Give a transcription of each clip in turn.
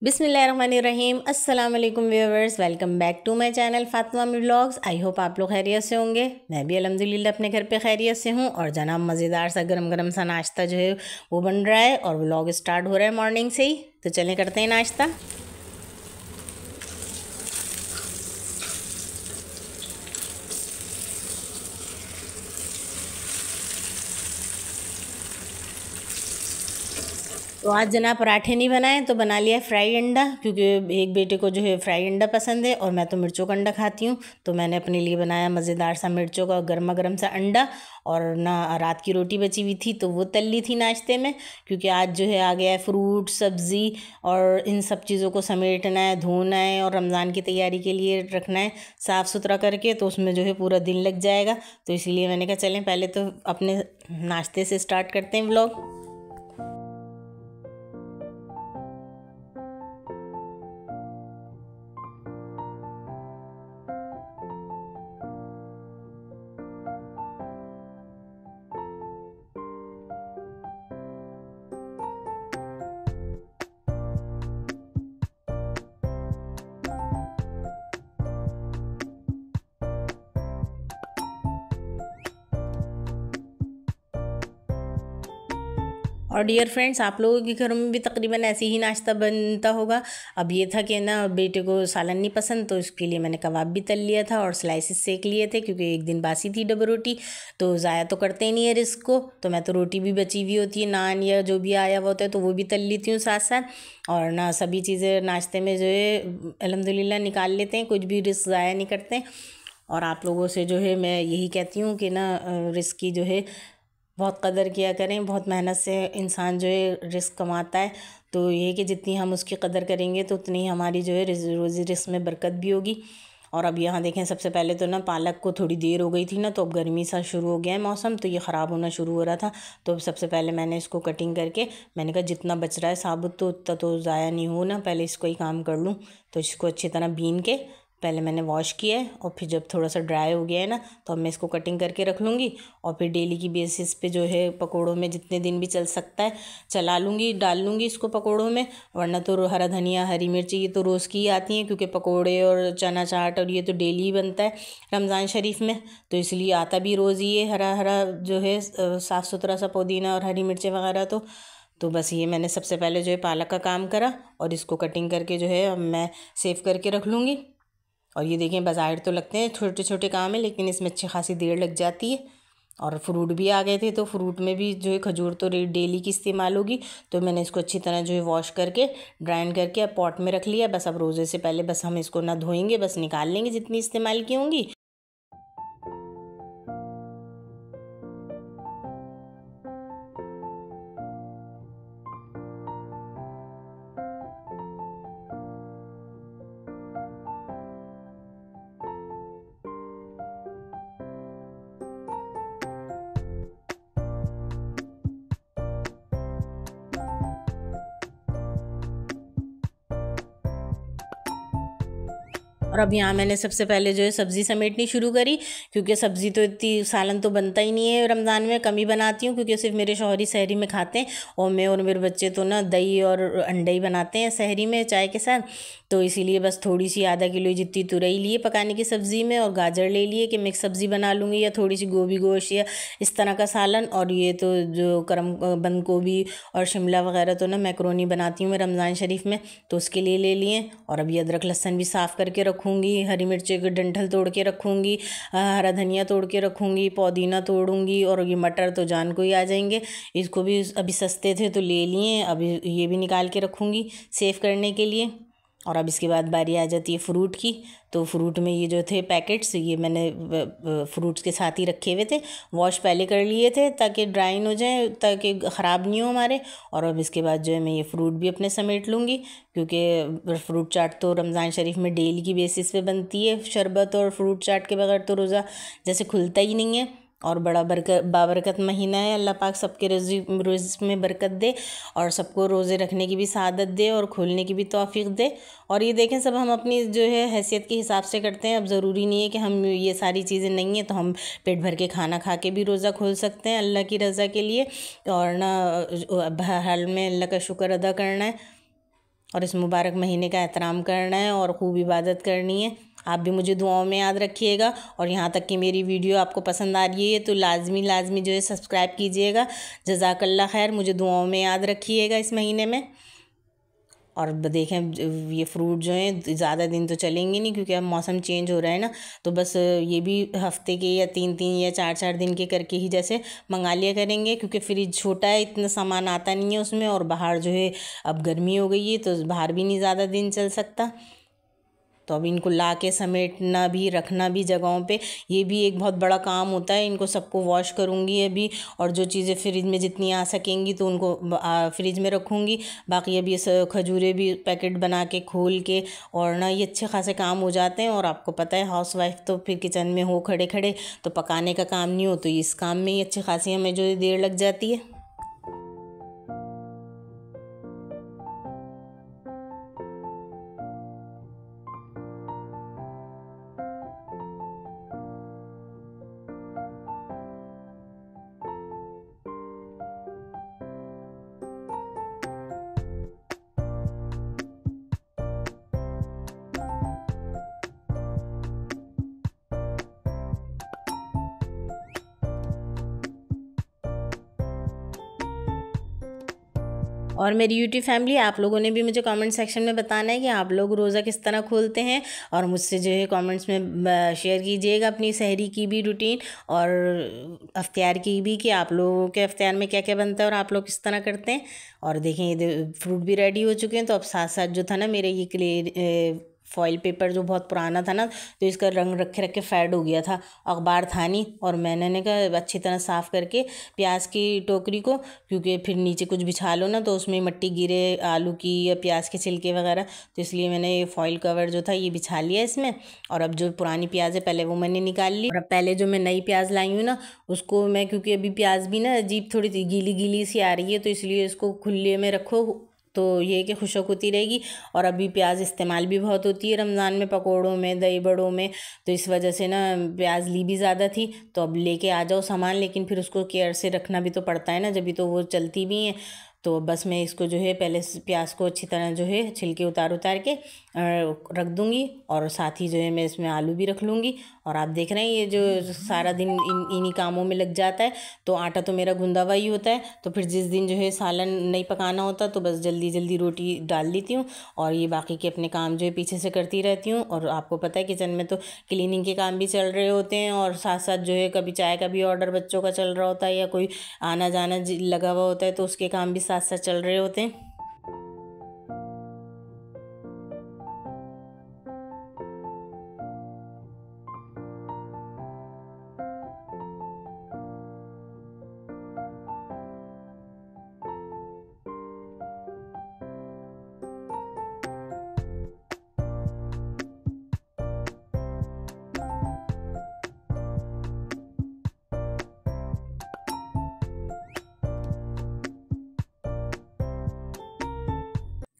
बिस्मिल्लाहिर्रहमानिर्रहीम। अस्सलाम वालेकुम viewers, welcome back to my channel Fatima vlogs. I hope आप लोग खैरियत से होंगे। मैं भी अल्हम्दुलिल्लाह अपने घर पे खैरियत से हूँ। और जनाब मज़ेदार सा गरम गरम सा नाश्ता जो है वो बन रहा है और व्लॉग स्टार्ट हो रहा है मॉर्निंग से ही। तो चलें करते हैं नाश्ता। तो आज जनाब पराठे नहीं बनाए तो बना लिया फ्राई अंडा, क्योंकि एक बेटे को जो है फ्राई अंडा पसंद है और मैं तो मिर्चों का अंडा खाती हूँ। तो मैंने अपने लिए बनाया मज़ेदार सा मिर्चों का गर्मा गर्म सा अंडा। और ना रात की रोटी बची हुई थी तो वो तल ली थी नाश्ते में, क्योंकि आज जो है आ गया है फ्रूट सब्ज़ी और इन सब चीज़ों को समेटना है, धोना है और रमज़ान की तैयारी के लिए रखना है साफ़ सुथरा करके। तो उसमें जो है पूरा दिन लग जाएगा। तो इसीलिए मैंने कहा चलें पहले तो अपने नाश्ते से स्टार्ट करते हैं व्लॉग। और डियर फ्रेंड्स, आप लोगों के घरों में भी तकरीबन ऐसे ही नाश्ता बनता होगा। अब ये था कि ना बेटे को सालन नहीं पसंद, तो उसके लिए मैंने कबाब भी तल लिया था और स्लाइसेस सेक लिए थे, क्योंकि एक दिन बासी थी डबल रोटी। तो ज़ाया तो करते ही नहीं है रिस्क को, तो मैं तो रोटी भी बची हुई होती है, नान या जो भी आया हुआ होता है तो वो भी तल लेती हूँ साथ साथ। और ना सभी चीज़ें नाश्ते में जो है अल्हम्दुलिल्लाह निकाल लेते हैं, कुछ भी रिस्क ज़ाया नहीं करते। और आप लोगों से जो है मैं यही कहती हूँ कि ना रिस्क की जो है बहुत कदर किया करें। बहुत मेहनत से इंसान जो है रिस्क कमाता है। तो ये कि जितनी हम उसकी कदर करेंगे तो उतनी हमारी जो है रोज़ी रिस्क में बरकत भी होगी। और अब यहाँ देखें, सबसे पहले तो ना पालक को थोड़ी देर हो गई थी ना, तो अब गर्मी सा शुरू हो गया है मौसम, तो ये ख़राब होना शुरू हो रहा था। तो अब सबसे पहले मैंने इसको कटिंग करके, मैंने कहा जितना बच रहा है साबुत तो उतना तो ज़ाया नहीं हो ना, पहले इसको ही काम कर लूँ। तो इसको अच्छी तरह बीन के पहले मैंने वॉश किया है और फिर जब थोड़ा सा ड्राई हो गया है ना, तो अब मैं इसको कटिंग करके रख लूँगी। और फिर डेली की बेसिस पे जो है पकोड़ों में जितने दिन भी चल सकता है चला लूँगी, डाल लूँगी इसको पकोड़ों में। वरना तो हरा धनिया हरी मिर्ची ये तो रोज़ की ही आती हैं, क्योंकि पकोड़े और चना चाट और ये तो डेली ही बनता है रमज़ान शरीफ में। तो इसलिए आता भी रोज़ ही है हरा हरा जो है साफ़ सुथरा सा पुदीना और हरी मिर्चें वगैरह। तो बस ये मैंने सबसे पहले जो है पालक का काम करा और इसको कटिंग करके जो है अब मैं सेव करके रख लूँगी। और ये देखें, बाज़ार तो लगते हैं छोटे छोटे काम है, लेकिन इसमें अच्छी खासी देर लग जाती है। और फ्रूट भी आ गए थे, तो फ्रूट में भी जो है खजूर तो डेली की इस्तेमाल होगी। तो मैंने इसको अच्छी तरह जो है वॉश करके ड्राइन करके अब पॉट में रख लिया। बस अब रोज़े से पहले बस हम इसको ना धोएंगे, बस निकाल लेंगे जितनी इस्तेमाल की होंगी। और अब यहाँ मैंने सबसे पहले जो है सब्ज़ी समेटनी शुरू करी, क्योंकि सब्ज़ी तो इतनी सालन तो बनता ही नहीं है रमज़ान में, कम ही बनाती हूँ, क्योंकि सिर्फ मेरे शौहरी सहरी में खाते हैं और मैं और मेरे बच्चे तो ना दही और अंडे ही बनाते हैं सहरी में चाय के साथ। तो इसीलिए बस थोड़ी सी आधा किलो जितनी तुरई लिए पकाने की सब्ज़ी में और गाजर ले लिए कि मिक्स सब्ज़ी बना लूँगी, या थोड़ी सी गोभी गोश्त या इस तरह का सालन। और ये तो जो बंद गोभी और शिमला वगैरह तो ना मैक्रोनी बनाती हूँ मैं रमज़ान शरीफ में, तो उसके लिए ले लिए। और अभी अदरक लहसुन भी साफ़ करके रखूँगी, हरी मिर्ची के डंठल तोड़ के रखूँगी, हरा धनिया तोड़ के रखूँगी, पुदीना तोड़ूँगी। और ये मटर तो जान को ही आ जाएंगे, इसको भी अभी सस्ते थे तो ले लिए, अभी ये भी निकाल के रखूँगी सेव करने के लिए। और अब इसके बाद बारी आ जाती है फ्रूट की। तो फ्रूट में ये जो थे पैकेट्स, ये मैंने फ्रूट्स के साथ ही रखे हुए थे, वॉश पहले कर लिए थे ताकि ड्राई हो जाए, ताकि ख़राब नहीं हो हमारे। और अब इसके बाद जो है मैं ये फ्रूट भी अपने समेट लूँगी, क्योंकि फ्रूट चाट तो रमज़ान शरीफ में डेली की बेसिस पे बनती है। शरबत और फ्रूट चाट के बगैर तो रोज़ा जैसे खुलता ही नहीं है। और बड़ा बाबरकत महीना है, अल्लाह पाक सबके रिज़्क़ में बरकत दे और सबको रोज़े रखने की भी सआदत दे और खोलने की भी तौफीक दे। और ये देखें, सब हम अपनी जो है हैसियत के हिसाब से करते हैं। अब ज़रूरी नहीं है कि हम ये सारी चीज़ें नहीं हैं तो हम पेट भर के खाना खा के भी रोज़ा खोल सकते हैं अल्लाह की रज़ा के लिए। और ना हर हाल में अल्लाह का शुक्र अदा करना है। और इस मुबारक महीने का एहतराम करना है और खूब इबादत करनी है। आप भी मुझे दुआओं में याद रखिएगा। और यहाँ तक कि मेरी वीडियो आपको पसंद आ रही है तो लाजमी जो है सब्सक्राइब कीजिएगा। जज़ाकल्लाह खैर, मुझे दुआओं में याद रखिएगा इस महीने में। और देखें ये फ्रूट जो हैं ज़्यादा दिन तो चलेंगे नहीं, क्योंकि अब मौसम चेंज हो रहा है ना, तो बस ये भी हफ्ते के या 3-3 या 4-4 दिन के करके ही जैसे मंगा लिया करेंगे, क्योंकि फ्रिज छोटा है, इतना सामान आता नहीं है उसमें। और बाहर जो है अब गर्मी हो गई है तो बाहर भी नहीं ज़्यादा दिन चल सकता। तो अब इनको ला के समेटना भी, रखना भी जगहों पे, ये भी एक बहुत बड़ा काम होता है। इनको सबको वॉश करूँगी अभी, और जो चीज़ें फ्रिज में जितनी आ सकेंगी तो उनको फ्रिज में रखूँगी। बाकी अभी खजूरें भी पैकेट बना के खोल के, और ना ये अच्छे खासे काम हो जाते हैं। और आपको पता है हाउस वाइफ तो फिर किचन में हो खड़े खड़े, तो पकाने का काम नहीं हो, तो इस काम में ही अच्छी खासी हमें जो देर लग जाती है। और मेरी यूट्यूब फैमिली, आप लोगों ने भी मुझे कमेंट सेक्शन में बताना है कि आप लोग रोज़ा किस तरह खोलते हैं, और मुझसे जो है कमेंट्स में शेयर कीजिएगा अपनी सहरी की भी रूटीन और अफ्तार की भी, कि आप लोगों के अफ्तार में क्या क्या बनता है और आप लोग किस तरह करते हैं। और देखें ये फ्रूट भी रेडी हो चुके हैं। तो अब साथ साथ जो था ना मेरे ये क्ले फॉइल पेपर जो बहुत पुराना था ना, तो इसका रंग रखे रखे फेड हो गया था, अखबार था नहीं। और मैंने कहा अच्छी तरह साफ़ करके प्याज की टोकरी को, क्योंकि फिर नीचे कुछ बिछा लो ना तो उसमें मिट्टी गिरे आलू की या प्याज के छिलके वगैरह, तो इसलिए मैंने ये फॉइल कवर जो था ये बिछा लिया इसमें। और अब जो पुरानी प्याज है पहले वो मैंने निकाल ली, और अब पहले जो मैं नई प्याज लाई हूँ ना उसको मैं, क्योंकि अभी प्याज भी ना अजीब थोड़ी सी गीली गीली सी आ रही है, तो इसलिए इसको खुले में रखो तो ये कि खुशक होती रहेगी। और अभी प्याज इस्तेमाल भी बहुत होती है रमज़ान में, पकोड़ों में, दही बड़ों में, तो इस वजह से ना प्याज ली भी ज़्यादा थी। तो अब लेके आ जाओ सामान, लेकिन फिर उसको केयर से रखना भी तो पड़ता है ना, जब भी तो वो चलती भी हैं। तो बस मैं इसको जो है पहले प्याज को अच्छी तरह जो है छिलके उतार उतार के रख दूँगी, और साथ ही जो है मैं इसमें आलू भी रख लूँगी। और आप देख रहे हैं ये जो सारा दिन इन्हीं कामों में लग जाता है, तो आटा तो मेरा गूंदा हुआ ही होता है। तो फिर जिस दिन जो है सालन नहीं पकाना होता तो बस जल्दी जल्दी रोटी डाल देती हूँ, और ये बाकी के अपने काम जो है पीछे से करती रहती हूँ। और आपको पता है किचन में तो क्लीनिंग के काम भी चल रहे होते हैं, और साथ साथ जो है कभी चाय का भी ऑर्डर बच्चों का चल रहा होता है, या कोई आना जाना लगा हुआ होता है, तो उसके काम भी साथ साथ चल रहे होते हैं।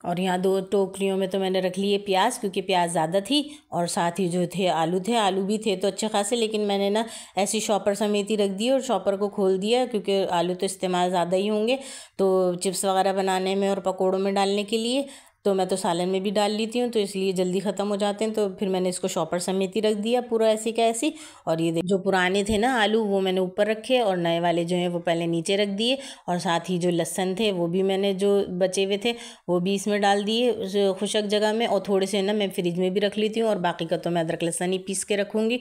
और यहाँ 2 टोकरियों में तो मैंने रख लिए प्याज, क्योंकि प्याज ज़्यादा थी, और साथ ही जो थे आलू भी थे तो अच्छे खासे, लेकिन मैंने ना ऐसी शॉपर समेत ही रख दी और शॉपर को खोल दिया, क्योंकि आलू तो इस्तेमाल ज़्यादा ही होंगे तो चिप्स वगैरह बनाने में और पकोड़ों में डालने के लिए। तो मैं तो सालन में भी डाल लेती हूँ, तो इसलिए जल्दी ख़त्म हो जाते हैं, तो फिर मैंने इसको शॉपर समेत ही रख दिया पूरा ऐसी का ऐसी। और ये जो पुराने थे ना आलू वो मैंने ऊपर रखे, और नए वाले जो हैं वो पहले नीचे रख दिए। और साथ ही जो लहसन थे वो भी मैंने जो बचे हुए थे वो भी इसमें डाल दिए उस खुशक जगह में। और थोड़े से ना मैं फ्रिज में भी रख लेती हूँ, और बाकी का तो मैं अदरक लहसुन ही पीस के रखूँगी।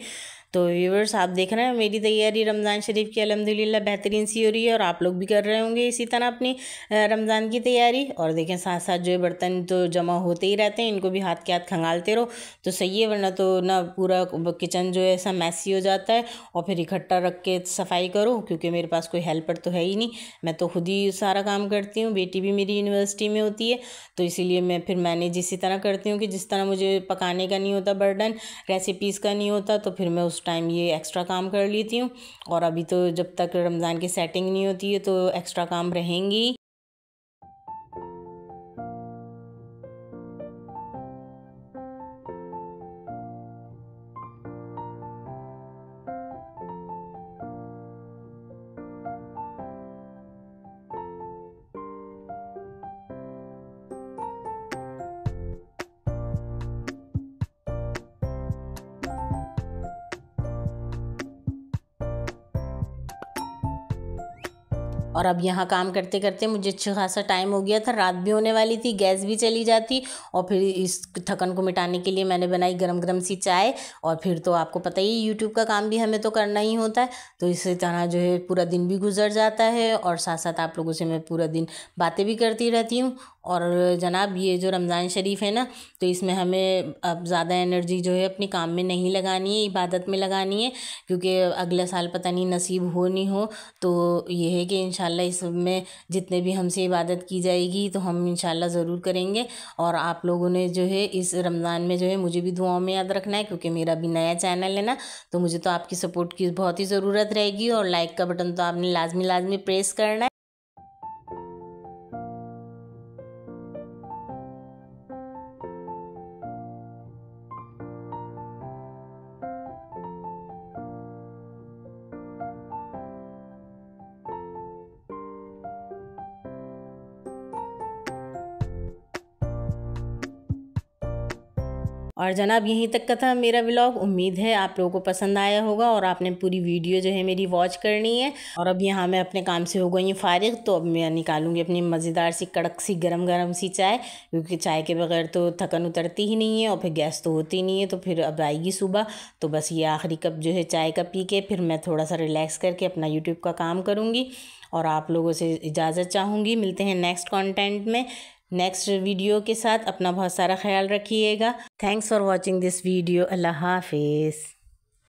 तो व्यूअर्स आप देख रहे हैं मेरी तैयारी रमज़ान शरीफ की अल्हम्दुलिल्लाह बेहतरीन सी हो रही है, और आप लोग भी कर रहे होंगे इसी तरह अपनी रमज़ान की तैयारी। और देखें साथ साथ जो है बर्तन तो जमा होते ही रहते हैं, इनको भी हाथ के हाथ खंगालते रहो तो सही है, वरना तो ना पूरा किचन जो है ऐसा मैसी हो जाता है, और फिर इकट्ठा रख के सफाई करो, क्योंकि मेरे पास कोई हेल्पर तो है ही नहीं, मैं तो खुद ही सारा काम करती हूँ। बेटी भी मेरी यूनिवर्सिटी में होती है, तो इसीलिए मैं फिर मैनेज इसी तरह करती हूँ कि जिस तरह मुझे पकाने का नहीं होता बर्डन, रेसिपीज़ का नहीं होता, तो फिर मैं उस टाइम ये एक्स्ट्रा काम कर लेती हूँ। और अभी तो जब तक रमज़ान की सेटिंग नहीं होती है तो एक्स्ट्रा काम रहेंगी। और अब यहाँ काम करते करते मुझे अच्छा खासा टाइम हो गया था, रात भी होने वाली थी, गैस भी चली जाती। और फिर इस थकन को मिटाने के लिए मैंने बनाई गरम गरम सी चाय। और फिर तो आपको पता ही यूट्यूब का काम भी हमें तो करना ही होता है, तो इसी तरह जो है पूरा दिन भी गुजर जाता है और साथ साथ आप लोगों से मैं पूरा दिन बातें भी करती रहती हूँ। और जनाब ये जो रमज़ान शरीफ है ना, तो इसमें हमें अब ज़्यादा एनर्जी जो है अपने काम में नहीं लगानी है, इबादत में लगानी है, क्योंकि अगले साल पता नहीं नसीब हो नहीं हो। तो ये है कि इंशाल्लाह इसमें जितने भी हमसे इबादत की जाएगी तो हम इंशाल्लाह ज़रूर करेंगे। और आप लोगों ने जो है इस रमज़ान में जो है मुझे भी दुआओं में याद रखना है, क्योंकि मेरा भी नया चैनल है ना, तो मुझे तो आपकी सपोर्ट की बहुत ही ज़रूरत रहेगी। और लाइक का बटन तो आपने लाजमी प्रेस करना है। और जनाब यहीं तक का था मेरा व्लॉग। उम्मीद है आप लोगों को पसंद आया होगा और आपने पूरी वीडियो जो है मेरी वॉच करनी है। और अब यहाँ मैं अपने काम से हो गई हूँ फारिग, तो अब मैं निकालूंगी अपनी मज़ेदार सी कड़क सी गरम गरम सी चाय, क्योंकि चाय के बगैर तो थकन उतरती ही नहीं है और फिर गैस तो होती नहीं है। तो फिर अब आएगी सुबह, तो बस ये आखिरी कप जो है चाय का पी के फिर मैं थोड़ा सा रिलैक्स करके अपना यूट्यूब का काम करूँगी और आप लोगों से इजाज़त चाहूँगी। मिलते हैं नेक्स्ट कंटेंट में, नेक्स्ट वीडियो के साथ। अपना बहुत सारा ख्याल रखिएगा। Thanks for watching this video. अल्लाह हाफिज़।